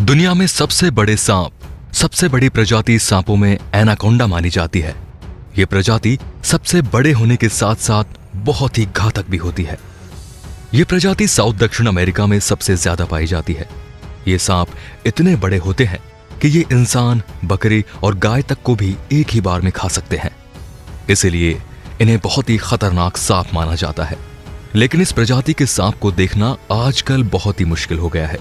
दुनिया में सबसे बड़े सांप, सबसे बड़ी प्रजाति सांपों में एनाकोंडा मानी जाती है। ये प्रजाति सबसे बड़े होने के साथ साथ बहुत ही घातक भी होती है। ये प्रजाति साउथ दक्षिण अमेरिका में सबसे ज्यादा पाई जाती है। ये सांप इतने बड़े होते हैं कि ये इंसान, बकरी और गाय तक को भी एक ही बार में खा सकते हैं। इसलिए इन्हें बहुत ही खतरनाक सांप माना जाता है। लेकिन इस प्रजाति के सांप को देखना आजकल बहुत ही मुश्किल हो गया है।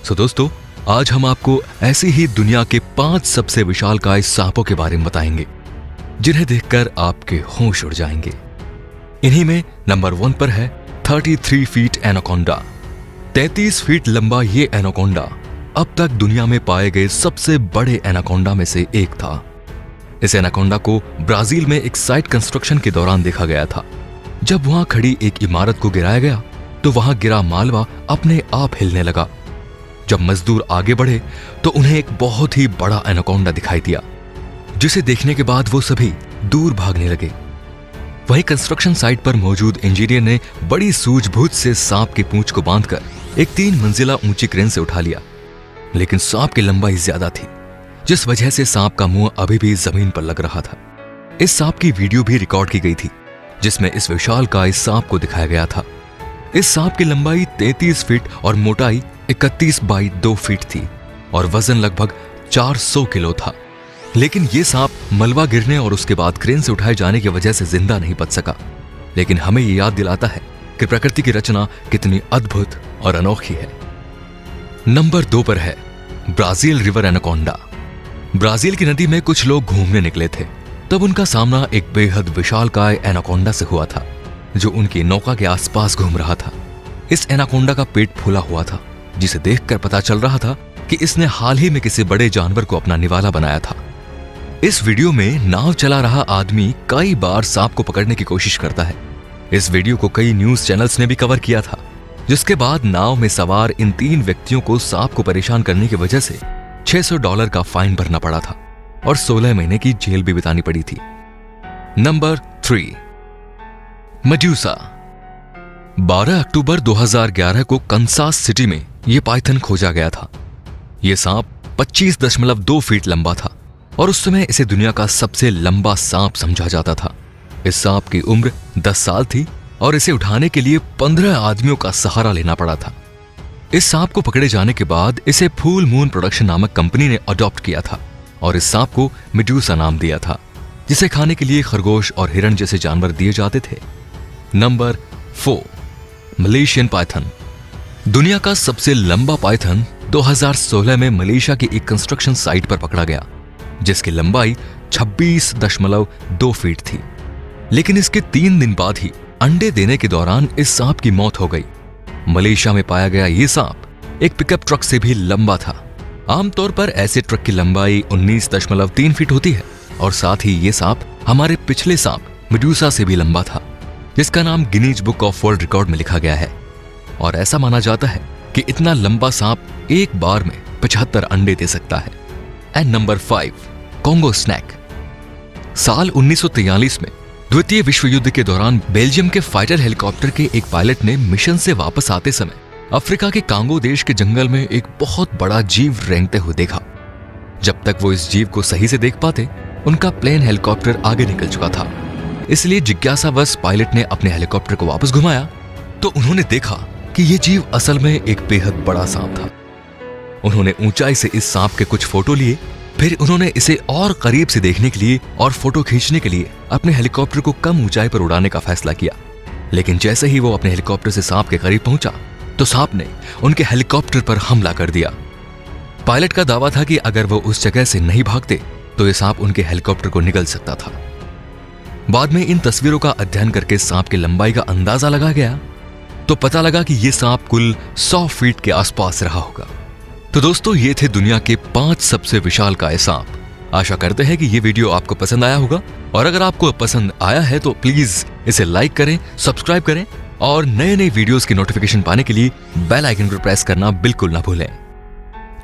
सो दोस्तों, आज हम आपको ऐसी ही दुनिया के 5 सबसे विशालकाय सांपों के बारे में बताएंगे जिन्हें देखकर आपके होश उड़ जाएंगे। इन्हीं में नंबर 1 पर है 33 फीट एनाकोंडा। 33 फीट लंबा ये एनाकोंडा अब तक दुनिया में पाए गए सबसे बड़े एनाकोंडा में से एक था। इस एनाकोंडा को ब्राजील में एक साइट कंस्ट्रक्शन के दौरान देखा गया था। जब वहां खड़ी एक इमारत को गिराया गया तो वहां गिरा मालवा अपने आप हिलने लगा। जब मजदूर आगे बढ़े तो उन्हें एक बहुत ही बड़ा एनाकोंडा दिखाई दिया, जिसे देखने के बाद वो सभी दूर भागने लगे। वहीं कंस्ट्रक्शन साइट पर मौजूद इंजीनियर ने बड़ी सूझबूझ से सांप की पूंछ को बांधकर एक 3 मंजिला ऊंची क्रेन से उठा लिया। लेकिन सांप की लंबाई ज्यादा थी, जिस वजह से सांप का मुंह अभी भी जमीन पर लग रहा था। इस सांप की वीडियो भी रिकॉर्ड की गई थी, जिसमें इस विशालकाय सांप को दिखाया गया था। इस सांप की लंबाई 33 फीट और मोटाई 31 बाई 2 फीट थी और वजन लगभग 400 किलो था। लेकिन यह सांप मलबा गिरने और उसके बाद क्रेन से उठाए जाने की वजह से जिंदा नहीं बच सका। लेकिन हमें यह याद दिलाता है कि प्रकृति की रचना कितनी अद्भुत और अनोखी है। नंबर 2 पर है ब्राजील रिवर एनाकोंडा। ब्राजील की नदी में कुछ लोग घूमने निकले थे, तब उनका सामना एक बेहद विशालकाय एनाकोंडा से हुआ था, जो उनकी नौका के आसपास घूम रहा था। इस एनाकोंडा का पेट फूला हुआ था, जिसे देखकर पता चल रहा था कि इसने हाल ही में किसी बड़े जानवर को अपना निवाला बनाया था। इस वीडियो में नाव चला रहा आदमी कई बार सांप को पकड़ने की कोशिश करता है। इस वीडियो को कई न्यूज चैनल्स ने भी कवर किया था, जिसके बाद नाव में सवार इन 3 व्यक्तियों को सांप को परेशान करने की वजह से $600 का फाइन भरना पड़ा था और 16 महीने की जेल भी बितानी पड़ी थी। Number 3, Medusa. 12 अक्टूबर 2011 को कंसास सिटी में यह पाइथन खोजा गया था। यह सांप 25.2 फीट लंबा था और उस समय इसे दुनिया का सबसे लंबा सांप समझा जाता था। इस सांप की उम्र 10 साल थी और इसे उठाने के लिए 15 आदमियों का सहारा लेना पड़ा था। इस सांप को पकड़े जाने के बाद इसे फुल मून प्रोडक्शन नामक कंपनी ने अडॉप्ट किया था और इस सांप को मेडूसा नाम दिया था, जिसे खाने के लिए खरगोश और हिरण जैसे जानवर दिए जाते थे। Number 4, Malaysian Python. दुनिया का सबसे लंबा पाइथन 2016 में मलेशिया की एक कंस्ट्रक्शन साइट पर पकड़ा गया, जिसकी लंबाई 26.2 फीट थी। लेकिन इसके 3 दिन बाद ही अंडे देने के दौरान इस सांप की मौत हो गई। मलेशिया में पाया गया यह सांप एक पिकअप ट्रक से भी लंबा था। आमतौर पर ऐसे ट्रक की लंबाई 19.3 फीट होती है और साथ ही यह सांप हमारे पिछले सांप मेडूसा से भी लंबा था, जिसका नाम Guinness book of world record में लिखा गया है। और ऐसा माना जाता है कि इतना लंबा सांप एक बार में 75 अंडे दे सकता है। And number 5, Congo snake. साल 1943 में द्वितीय विश्व युद्ध के दौरान बेल्जियम के फाइटर हेलीकॉप्टर के एक पायलट ने मिशन से वापस आते समय अफ्रीका के कांगो देश के जंगल में एक बहुत बड़ा जीव रेंगते हुए देखा। जब तक वो इस जीव को सही से देख पाते, उनका प्लेन हेलीकॉप्टर आगे निकल चुका था। इसलिए जिज्ञासावश पायलट ने अपने हेलीकॉप्टर को वापस घुमाया तो उन्होंने देखा कि यह जीव असल में एक बेहद बड़ा सांप था। उन्होंने ऊंचाई से इस सांप के कुछ फोटो लिए, फिर उन्होंने इसे और करीब से देखने के लिए और फोटो खींचने के लिए अपने हेलीकॉप्टर को कम ऊंचाई पर उड़ाने का फैसला किया। लेकिन जैसे ही वो अपने हेलीकॉप्टर से सांप के करीब पहुंचा तो सांप ने उनके हेलीकॉप्टर पर हमला कर दिया। पायलट का दावा था कि अगर वो उस जगह से नहीं भागते तो यह सांप उनके हेलीकॉप्टर को निगल सकता था। बाद में इन तस्वीरों का अध्ययन करके सांप की लंबाई का अंदाजा लगा गया तो पता लगा कि यह सांप कुल 100 फीट के आसपास रहा होगा। तो दोस्तों, ये थे दुनिया के 5 सबसे विशालकाय सांप। आशा करते हैं कि ये वीडियो आपको पसंद आया होगा और अगर आपको पसंद आया है तो प्लीज इसे लाइक करें, सब्सक्राइब करें और नए नए वीडियोस की नोटिफिकेशन पाने के लिए बेल आइकन को प्रेस करना बिल्कुल ना भूलें।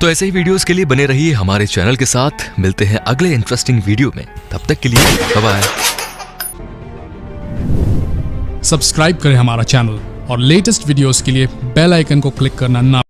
तो ऐसे ही वीडियोस के लिए बने रहिए हमारे चैनल के साथ। मिलते हैं अगले इंटरेस्टिंग वीडियो में, तब तक के लिए बाय बाय। सब्सक्राइब करें हमारा चैनल और लेटेस्ट वीडियोस के लिए बेल आइकन को क्लिक करना ना